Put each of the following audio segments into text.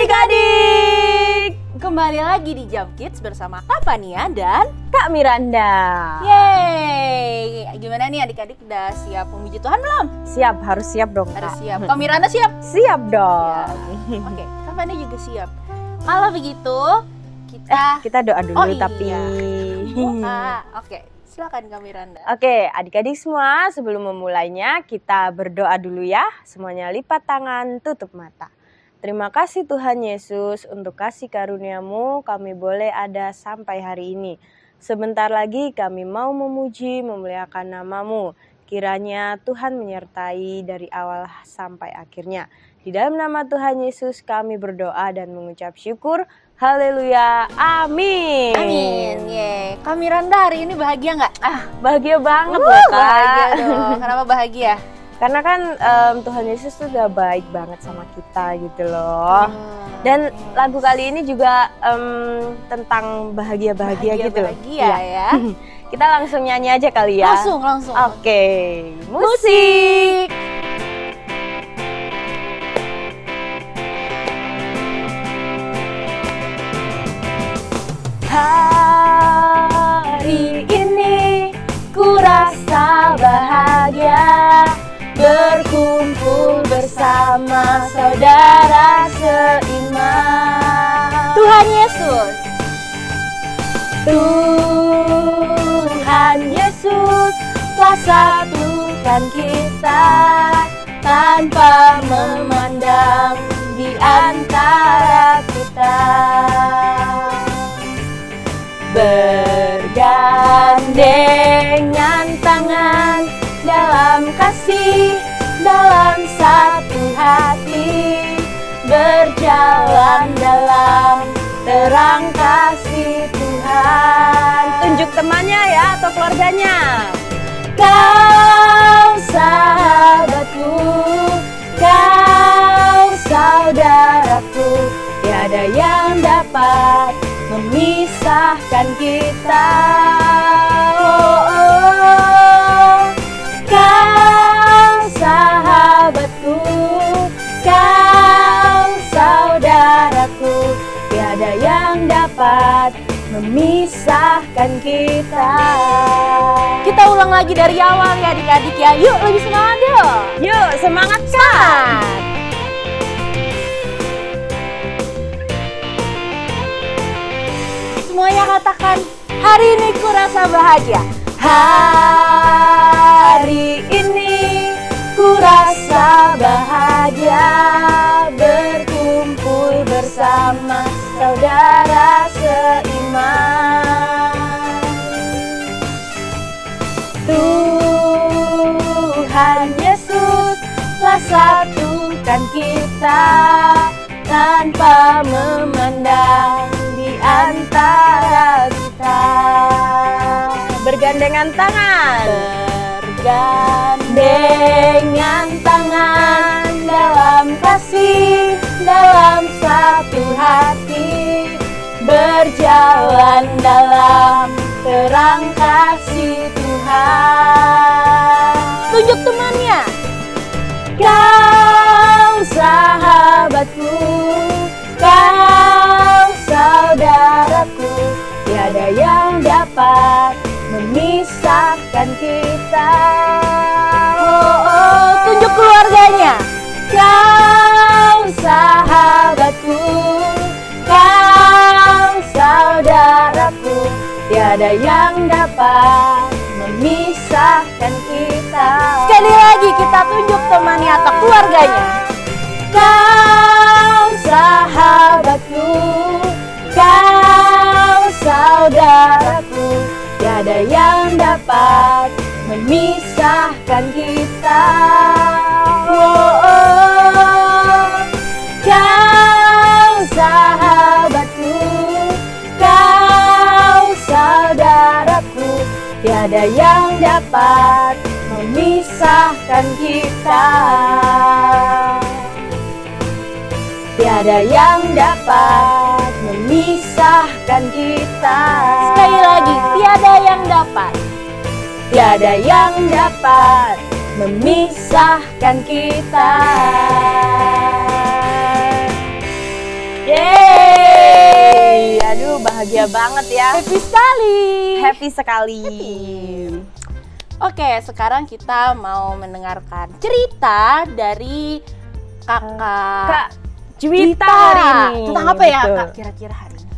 adik-adik! Kembali lagi di Jam Kids bersama Kak Fania dan Kak Miranda. Yeay! Gimana nih adik-adik, udah siap memuji Tuhan belum? Siap, harus siap dong, Harus Kak. siap. Kak Miranda siap? Siap dong. Oke, Kak Fania juga siap. Kalau begitu, Kita doa dulu tapi... Oke, silakan Kak Miranda. Oke, adik-adik semua, sebelum memulainya kita berdoa dulu ya. Semuanya lipat tangan, tutup mata. Terima kasih Tuhan Yesus untuk kasih karunia-Mu kami boleh ada sampai hari ini. Sebentar lagi kami mau memuji, memuliakan nama-Mu. Kiranya Tuhan menyertai dari awal sampai akhirnya. Di dalam nama Tuhan Yesus kami berdoa dan mengucap syukur. Haleluya, amin. Amin, yeay. Kak Miranda hari ini bahagia nggak? Bahagia banget loh, Kak. Bahagia dong. Kenapa bahagia? Karena kan Tuhan Yesus tuh udah baik banget sama kita gitu loh. Dan lagu kali ini juga tentang bahagia-bahagia gitu loh. Bahagia ya. Kita langsung nyanyi aja kali ya. Langsung. Oke, musik. Hari ini ku rasa bahagia berkumpul bersama saudara seiman. Tuhan Yesus. Tuhan Yesus telah satukan kita tanpa memandang di antara kita. Bergandengan tangan dalam kasih, dalam satu hati, berjalan dalam terang kasih Tuhan. Tunjuk temannya ya atau keluarganya. Kau sahabatku, kau saudaraku, tiada yang dapat memisahkan kita. Kau sahabatku, kau saudaraku, tiada yang dapat memisahkan kita. Kita ulang lagi dari awal ya adik-adik ya. Yuk lebih semangat yuk. Yuk semangat Kak. Semuanya katakan, hari ini ku rasa bahagia. Hari ini ku rasa bahagia berkumpul bersama saudara seiman. Tuhan Yesus telah satukan kita tanpa memandang di antara kita. Bergandengan tangan, bergandengan tangan dalam kasih, dalam satu hati, berjalan dalam terang kasih Tuhan. Tunjuk temannya. Kau sahabatku, kau saudaraku, tiada yang dapat memisahkan kita. Tunjuk keluarganya. Kau sahabatku, kau saudaraku, tiada yang dapat memisahkan kita. Sekali lagi kita tunjuk temannya atau keluarganya. Kau sahabatku, kau saudaraku, tiada yang dapat memisahkan kita. Kau sahabatku, kau saudaraku, tiada yang dapat memisahkan kita. Tiada yang dapat memisahkan kita. Sekali lagi, tiada yang dapat. Tiada yang dapat memisahkan kita. Yeay! Aduh, bahagia banget ya. Happy sekali. Happy sekali. Oke, sekarang kita mau mendengarkan cerita dari kakak Kak Juwita hari ini. Tentang apa ya, Betul. Kak, kira-kira hari ini?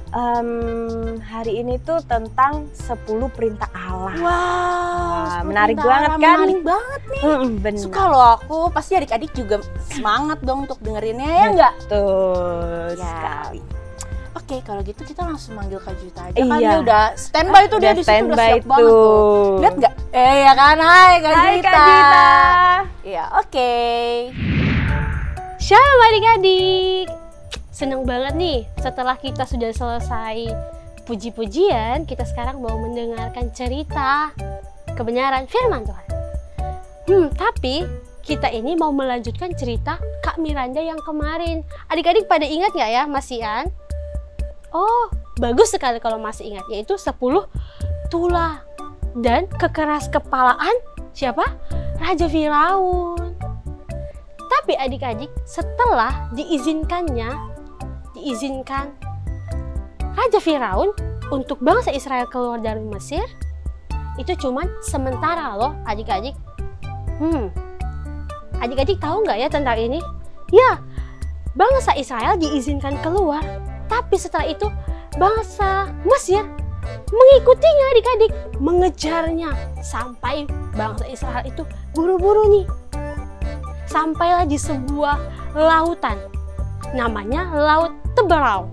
Hari ini tuh tentang 10 perintah Allah. Wow, menarik banget kan? Menarik banget nih. Benar. Suka loh aku, pasti adik-adik juga semangat dong untuk dengerinnya, ya enggak? Betul Ya. sekali. Oke, kalau gitu kita langsung manggil Kak Juwita aja kan, Iya. dia udah standby tuh, dia Udah di situ udah standby siap banget tuh. Lihat nggak? Ya kan, hai Kak Hai Juwita. Kak Juwita. Iya, oke. Shalom adik-adik. Seneng banget nih setelah kita sudah selesai puji-pujian, kita sekarang mau mendengarkan cerita kebenaran firman Tuhan. Tapi kita ini mau melanjutkan cerita Kak Miranda yang kemarin. Adik-adik pada ingat nggak ya, Mas Ian? Oh, bagus sekali kalau masih ingat, yaitu 10 tulah dan kekeras kepalaan siapa? Raja Firaun. Tapi adik-adik, setelah diizinkan Raja Firaun untuk bangsa Israel keluar dari Mesir, itu cuman sementara loh adik-adik. Adik-adik tahu nggak ya tentang ini? Ya, bangsa Israel diizinkan keluar, tapi setelah itu bangsa Mesir mengikutinya adik-adik, mengejarnya sampai bangsa Israel itu buru-buru nih. Sampailah di sebuah lautan, namanya Laut Teberau.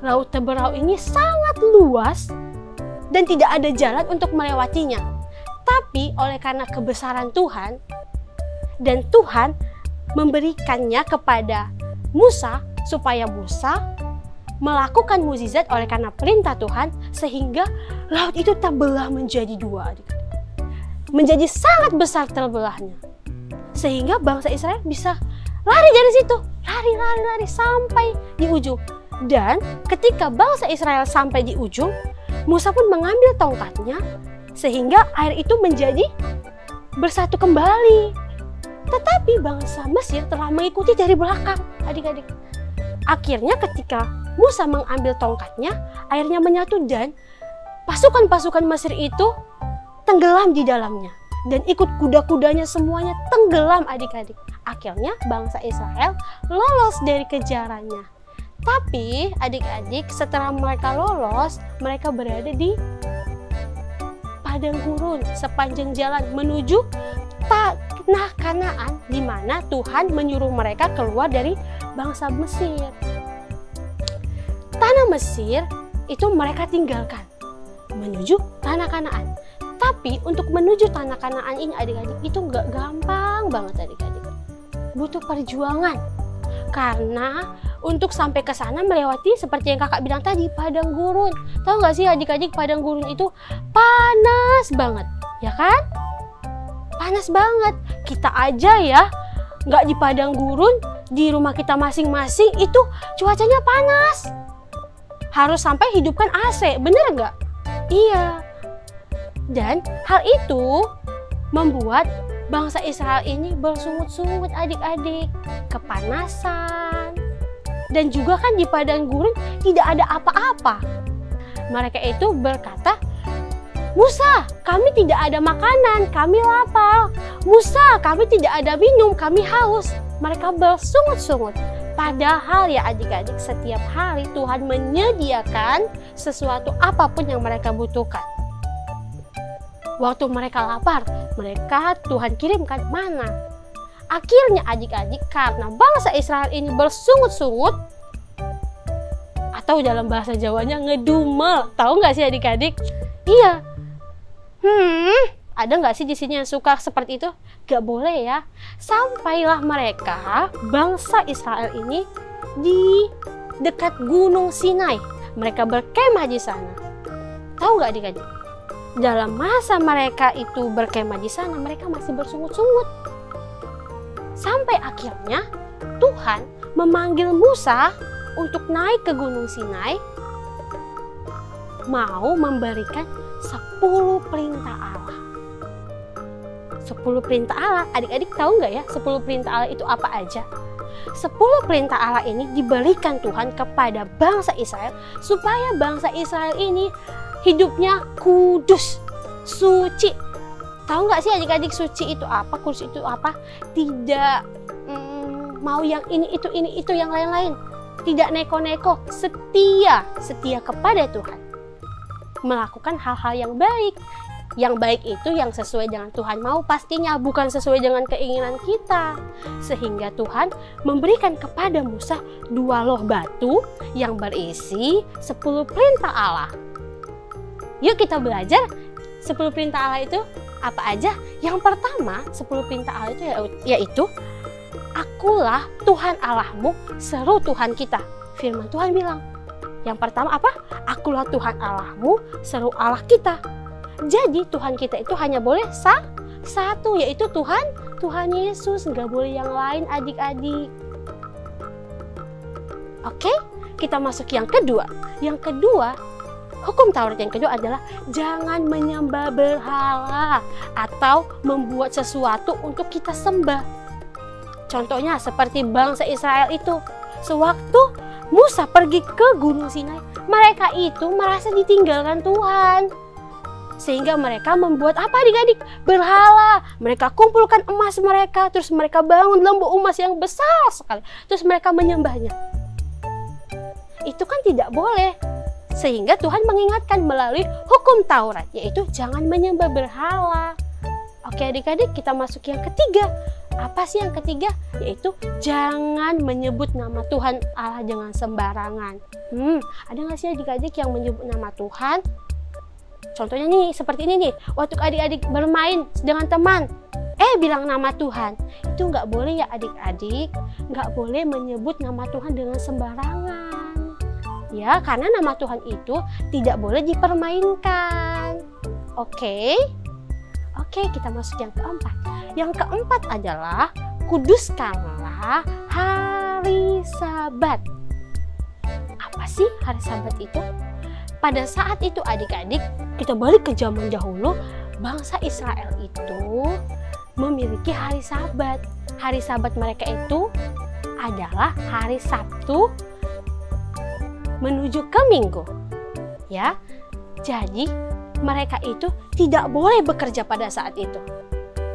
Laut Teberau ini sangat luas dan tidak ada jalan untuk melewatinya. Tapi oleh karena kebesaran Tuhan, dan Tuhan memberikannya kepada Musa, supaya Musa melakukan mukjizat oleh karena perintah Tuhan, sehingga laut itu terbelah menjadi dua, adik-adik. Menjadi sangat besar terbelahnya, sehingga bangsa Israel bisa lari dari situ, lari sampai di ujung. Dan ketika bangsa Israel sampai di ujung, Musa pun mengambil tongkatnya, sehingga air itu menjadi bersatu kembali. Tetapi bangsa Mesir telah mengikuti dari belakang, adik-adik. Akhirnya ketika Musa mengambil tongkatnya, airnya menyatu dan pasukan-pasukan Mesir itu tenggelam di dalamnya. Dan ikut kuda-kudanya semuanya tenggelam, adik-adik. Akhirnya bangsa Israel lolos dari kejarannya. Tapi adik-adik, setelah mereka lolos, mereka berada di padang gurun sepanjang jalan menuju tanah Kanaan, di mana Tuhan menyuruh mereka keluar dari bangsa Mesir. Tanah Mesir itu mereka tinggalkan menuju tanah Kanaan. Tapi untuk menuju tanah Kanaan ini adik-adik itu nggak gampang banget adik-adik. Butuh perjuangan. Karena untuk sampai ke sana melewati seperti yang kakak bilang tadi, padang gurun. Tahu nggak sih adik-adik, padang gurun itu panas banget, ya kan? Panas banget. Kita aja ya nggak di padang gurun, di rumah kita masing-masing itu cuacanya panas. Harus sampai hidupkan AC, bener nggak? Iya. Dan hal itu membuat bangsa Israel ini bersungut-sungut adik-adik, kepanasan. Dan juga kan di padang gurun tidak ada apa-apa. Mereka itu berkata, Musa, kami tidak ada makanan, kami lapar. Musa, kami tidak ada minum, kami haus. Mereka bersungut-sungut. Padahal ya adik-adik, setiap hari Tuhan menyediakan sesuatu apapun yang mereka butuhkan. Waktu mereka lapar, mereka Tuhan kirimkan mana. Akhirnya adik-adik, karena bangsa Israel ini bersungut-sungut, atau dalam bahasa Jawanya ngedumel. Tahu nggak sih adik-adik? Iya. Ada nggak sih di sini yang suka seperti itu? Gak boleh ya. Sampailah mereka, bangsa Israel ini, di dekat Gunung Sinai. Mereka berkemah di sana. Tahu nggak adik-adik? Dalam masa mereka itu berkemah di sana, mereka masih bersungut-sungut. Sampai akhirnya Tuhan memanggil Musa untuk naik ke Gunung Sinai, mau memberikan 10 perintah Allah. 10 perintah Allah, adik-adik tahu nggak ya 10 perintah Allah itu apa aja? 10 perintah Allah ini diberikan Tuhan kepada bangsa Israel supaya bangsa Israel ini hidupnya kudus, suci. Tahu nggak sih adik-adik, suci itu apa, kudus itu apa? Tidak mau yang ini itu yang lain-lain. Tidak neko-neko, setia kepada Tuhan. Melakukan hal-hal yang baik. Yang baik itu yang sesuai dengan Tuhan mau pastinya, bukan sesuai dengan keinginan kita. Sehingga Tuhan memberikan kepada Musa 2 loh batu yang berisi 10 perintah Allah. Yuk kita belajar 10 perintah Allah itu apa aja. Yang pertama 10 perintah Allah itu yaitu Akulah Tuhan Allahmu, seru Tuhan kita. Firman Tuhan bilang. Yang pertama apa? Akulah Tuhan Allahmu, seru Allah kita. Jadi Tuhan kita itu hanya boleh satu, yaitu Tuhan Yesus. Nggak boleh yang lain adik-adik. Oke, kita masuk yang kedua. Yang kedua, hukum Taurat yang kedua adalah jangan menyembah berhala atau membuat sesuatu untuk kita sembah. Contohnya seperti bangsa Israel itu. Sewaktu Musa pergi ke Gunung Sinai, mereka itu merasa ditinggalkan Tuhan. Sehingga mereka membuat apa adik-adik? Berhala. Mereka kumpulkan emas mereka, terus mereka bangun lembu emas yang besar sekali. Terus mereka menyembahnya. Itu kan tidak boleh. Sehingga Tuhan mengingatkan melalui hukum Taurat, yaitu jangan menyembah berhala. Oke adik-adik, kita masuk yang ketiga. Apa sih yang ketiga? Yaitu jangan menyebut nama Tuhan Allah dengan sembarangan. Ada nggak sih adik-adik yang menyebut nama Tuhan? Contohnya nih, seperti ini nih. Waktu adik-adik bermain dengan teman, bilang nama Tuhan. Itu nggak boleh ya adik-adik. Nggak boleh menyebut nama Tuhan dengan sembarangan. Ya, karena nama Tuhan itu tidak boleh dipermainkan. Oke, kita masuk yang keempat. Yang keempat adalah kuduskanlah hari Sabat. Apa sih hari Sabat itu? Pada saat itu adik-adik, kita balik ke zaman dahulu, bangsa Israel itu memiliki hari Sabat. Hari Sabat mereka itu adalah hari Sabtu menuju ke Minggu. Ya. Jadi mereka itu tidak boleh bekerja pada saat itu.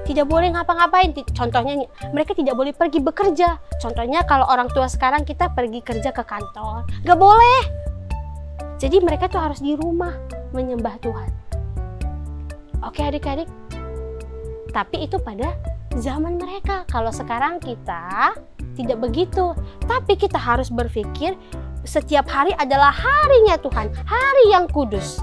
Tidak boleh ngapa-ngapain. Contohnya mereka tidak boleh pergi bekerja. Contohnya kalau orang tua sekarang kita pergi kerja ke kantor, gak boleh. Jadi mereka tuh harus di rumah menyembah Tuhan. Oke adik-adik. Tapi itu pada zaman mereka. Kalau sekarang kita tidak begitu. Tapi kita harus berpikir setiap hari adalah harinya Tuhan. Hari yang kudus.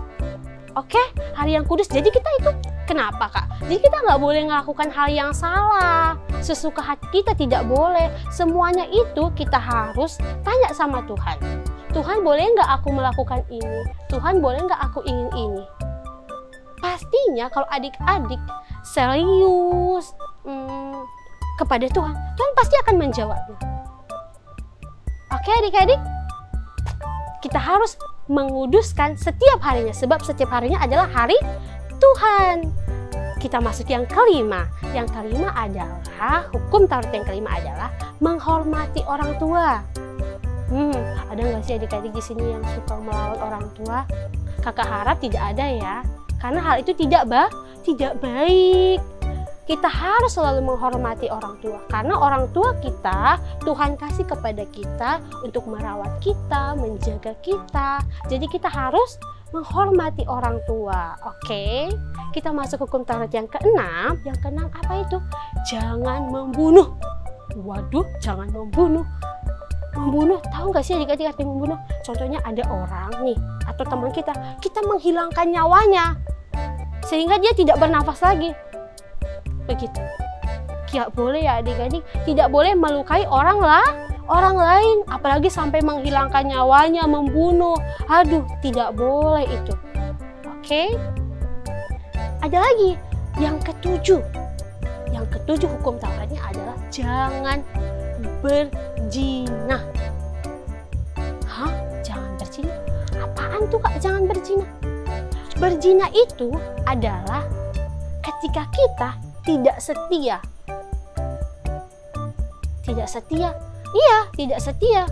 Oke, hari yang kudus. Jadi kita itu kenapa kak? Jadi kita nggak boleh melakukan hal yang salah. Sesuka hati kita tidak boleh. Semuanya itu kita harus tanya sama Tuhan. Tuhan boleh nggak aku melakukan ini? Tuhan boleh nggak aku ingin ini? Pastinya kalau adik-adik serius kepada Tuhan, Tuhan pasti akan menjawabnya. Oke adik-adik, kita harus menguduskan setiap harinya, sebab setiap harinya adalah hari Tuhan. Kita masuk yang kelima. Yang kelima adalah, hukum Taurat yang kelima adalah menghormati orang tua. Ada nggak sih adik-adik di sini yang suka melawan orang tua? Kakak harap tidak ada ya, karena hal itu tidak baik. Kita harus selalu menghormati orang tua, karena orang tua kita Tuhan kasih kepada kita untuk merawat kita, menjaga kita. Jadi kita harus menghormati orang tua. Oke, kita masuk hukum Taurat yang keenam. Yang keenam apa itu? Jangan membunuh. Waduh, jangan membunuh. Membunuh, tahu nggak sih adik-adik arti membunuh? Contohnya ada orang nih atau teman kita menghilangkan nyawanya sehingga dia tidak bernafas lagi. Begitu. Tidak boleh ya adik-adik, tidak boleh melukai orang lain, apalagi sampai menghilangkan nyawanya, membunuh. Aduh, tidak boleh itu. Oke. Ada lagi yang ketujuh. Yang ketujuh hukum Tauratnya adalah jangan berzina. Hah? Jangan berzina? Apaan tuh kak jangan berzina? Berzina itu adalah ketika kita tidak setia Iya, tidak setia.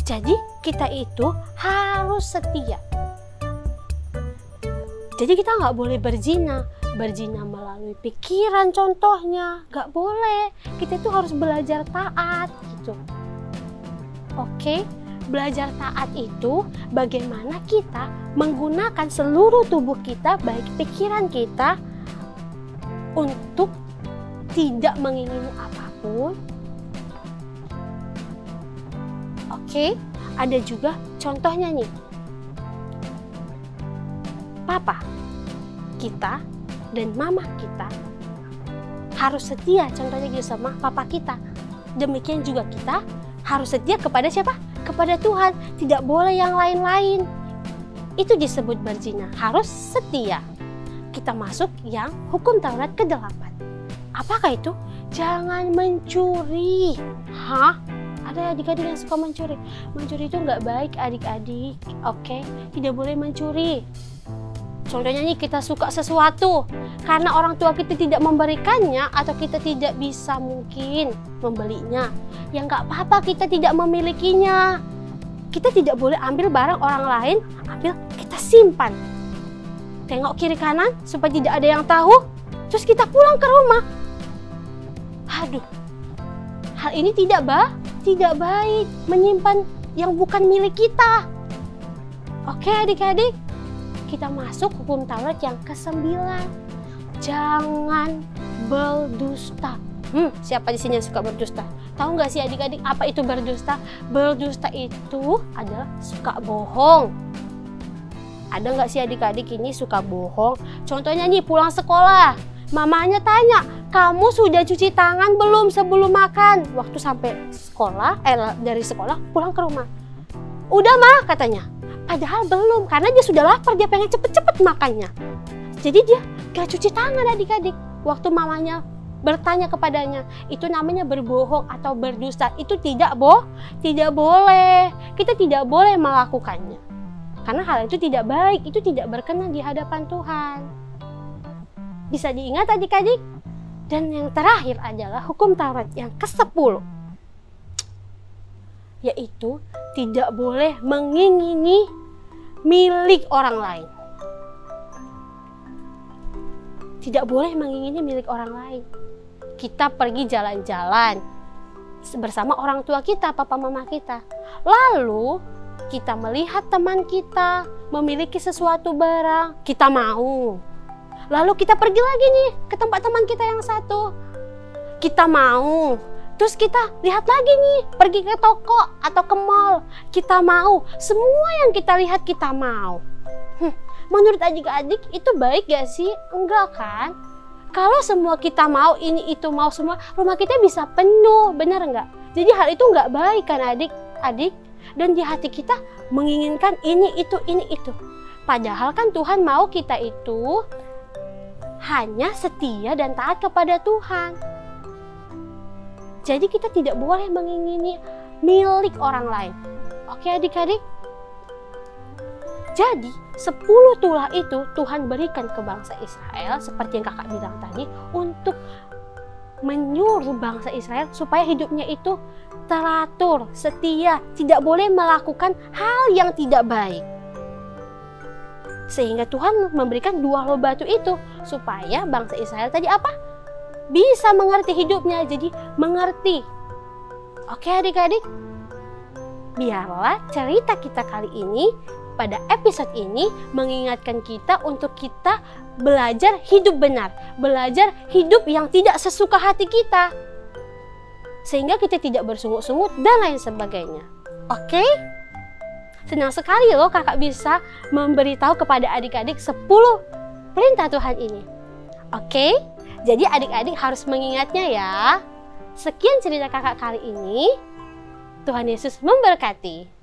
Jadi kita itu harus setia. Jadi kita nggak boleh berzina melalui pikiran contohnya, nggak boleh. Kita itu harus belajar taat gitu. Oke, belajar taat itu bagaimana kita menggunakan seluruh tubuh kita, baik pikiran kita, untuk tidak mengingini apapun. Oke, ada juga contohnya nih. Papa kita dan mama kita harus setia contohnya gitu sama papa kita. Demikian juga kita harus setia kepada siapa? Kepada Tuhan. Tidak boleh yang lain-lain. Itu disebut berzina, harus setia. Kita masuk yang hukum Taurat ke-8. Apakah itu? Jangan mencuri. Hah? Ada adik-adik yang suka mencuri. Mencuri itu nggak baik adik-adik. Oke, tidak boleh mencuri. Contohnya nih, kita suka sesuatu karena orang tua kita tidak memberikannya atau kita tidak bisa mungkin membelinya. Ya nggak apa-apa, kita tidak memilikinya. Kita tidak boleh ambil barang orang lain, ambil kita simpan. Tengok kiri kanan supaya tidak ada yang tahu, terus kita pulang ke rumah. Aduh, hal ini tidak baik, menyimpan yang bukan milik kita. Oke adik-adik, kita masuk hukum Taurat yang ke-9. Jangan berdusta. Siapa di sini yang suka berdusta? Tahu nggak sih adik-adik apa itu berdusta? Berdusta itu adalah suka bohong. Ada nggak sih adik-adik ini suka bohong? Contohnya nih, pulang sekolah, mamanya tanya, kamu sudah cuci tangan belum sebelum makan? Waktu sampai sekolah, dari sekolah pulang ke rumah, udah mah katanya. Padahal belum, karena dia sudah lapar, dia pengen cepet-cepet makannya. Jadi dia gak cuci tangan adik-adik. Waktu mamanya bertanya kepadanya, itu namanya berbohong atau berdusta. Itu tidak boleh. Kita tidak boleh melakukannya. Karena hal itu tidak baik, itu tidak berkenan di hadapan Tuhan. Bisa diingat adik-adik? Dan yang terakhir adalah hukum Taurat yang ke-10. Yaitu tidak boleh mengingini milik orang lain. Tidak boleh mengingini milik orang lain. Kita pergi jalan-jalan bersama orang tua kita, papa mama kita. Lalu kita melihat teman kita memiliki sesuatu barang, kita mau. Lalu kita pergi lagi nih ke tempat teman kita yang satu. Kita mau. Terus kita lihat lagi nih, pergi ke toko atau ke mall. Kita mau. Semua yang kita lihat kita mau. Menurut adik-adik itu baik gak sih? Enggak kan? Kalau semua kita mau, ini itu mau semua, rumah kita bisa penuh, benar enggak? Jadi hal itu enggak baik kan adik-adik? Dan di hati kita menginginkan ini itu. Padahal kan Tuhan mau kita itu hanya setia dan taat kepada Tuhan. Jadi kita tidak boleh mengingini milik orang lain. Oke adik-adik? Jadi 10 tulah itu Tuhan berikan ke bangsa Israel, seperti yang kakak bilang tadi, untuk menyuruh bangsa Israel supaya hidupnya itu teratur, setia, tidak boleh melakukan hal yang tidak baik. Sehingga Tuhan memberikan 2 loh batu itu supaya bangsa Israel tadi apa? Bisa mengerti hidupnya, jadi mengerti. Oke adik-adik, biarlah cerita kita kali ini, pada episode ini, mengingatkan kita untuk kita belajar hidup benar, belajar hidup yang tidak sesuka hati kita, sehingga kita tidak bersungut-sungut dan lain sebagainya. Oke? Senang sekali loh kakak bisa memberitahu kepada adik-adik 10 perintah Tuhan ini. Oke? Jadi adik-adik harus mengingatnya ya. Sekian cerita kakak kali ini. Tuhan Yesus memberkati.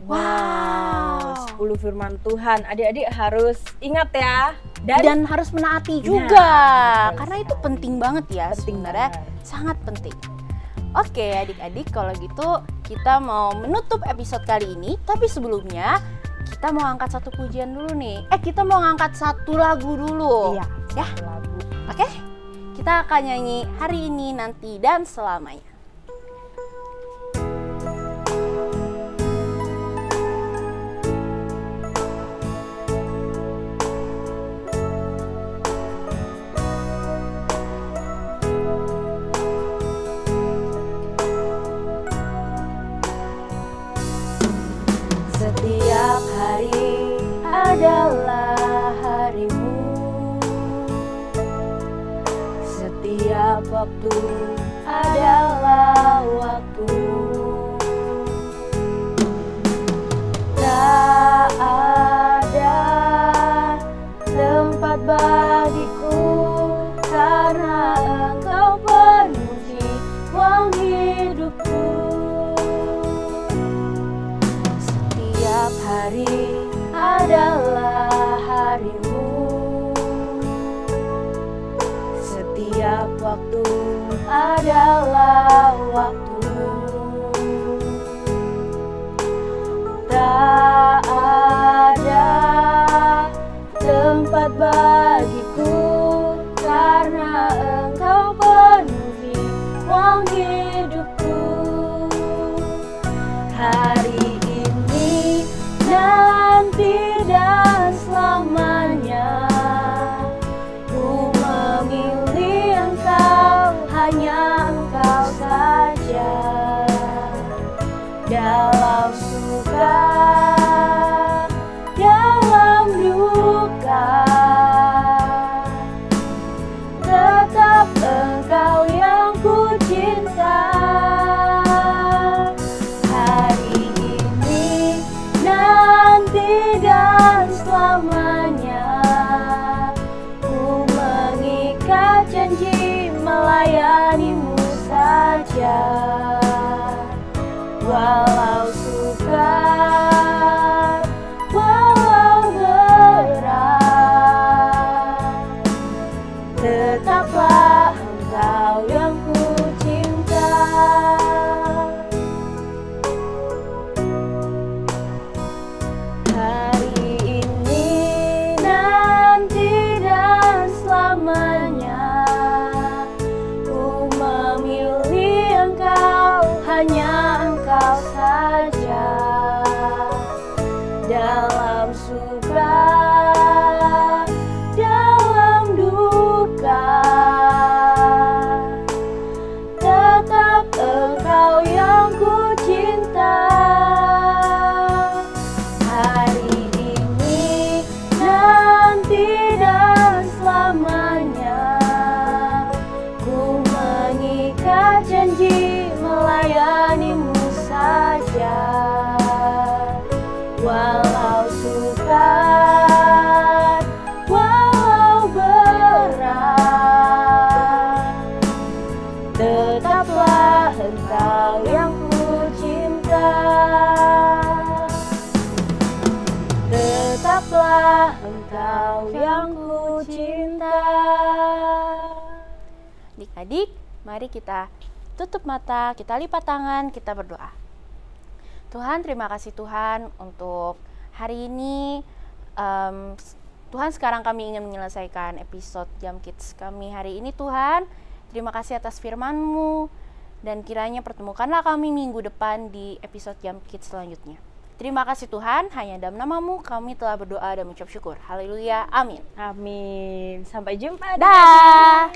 Wow, 10 firman Tuhan. Adik-adik harus ingat ya. Dan harus menaati juga. Nah, karena itu penting banget ya, penting sebenarnya banget. sangat penting. Oke adik-adik, kalau gitu kita mau menutup episode kali ini. Tapi sebelumnya kita mau angkat satu pujian dulu nih. Kita mau ngangkat satu lagu dulu. Iya, Ya. lagu. Oke, kita akan nyanyi hari ini, nanti, dan selamanya. Setiap hari adalah harimu, setiap waktu adalah waktumu. Tak ada tempat bagiku karena Engkau penuhi ruang hidupku. Setiap hari adalah harimu, setiap waktu adalah waktumu. Tak ada tempat bagiku karena Engkau penuhi ruang hidupku. Hari ini, nanti dan selamanya, ku memilih Engkau, hanya Engkau saja. Dalam suka, dalam duka, tetap Engkau yang ku cinta. Hari ini, nanti dan selamanya, ku mengikat janji melayanimu saja. Walau sukar, walau berat, tetaplah Engkau yang ku cinta. Hari ini, nanti dan selamanya, ku memilih Engkau, hanya Engkau saja. Dalam suka, dalam duka, tetap Engkau yang ku cinta. Hari ini, nanti dan selamanya, ku mengikat janji melayanimu saja. Walau sukar, walau berat, tetaplah Engkau yang ku cinta. Tetaplah Engkau yang ku cinta. Adik-adik, mari kita tutup mata, kita lipat tangan, kita berdoa. Tuhan, terima kasih Tuhan untuk hari ini. Tuhan, sekarang kami ingin menyelesaikan episode Jam Kids kami hari ini. Tuhan, terima kasih atas firman-Mu, dan kiranya pertemukanlah kami minggu depan di episode Jam Kids selanjutnya. Terima kasih Tuhan, hanya dalam nama-Mu kami telah berdoa dan mengucap syukur. Haleluya, amin. Amin. Sampai jumpa. Dah.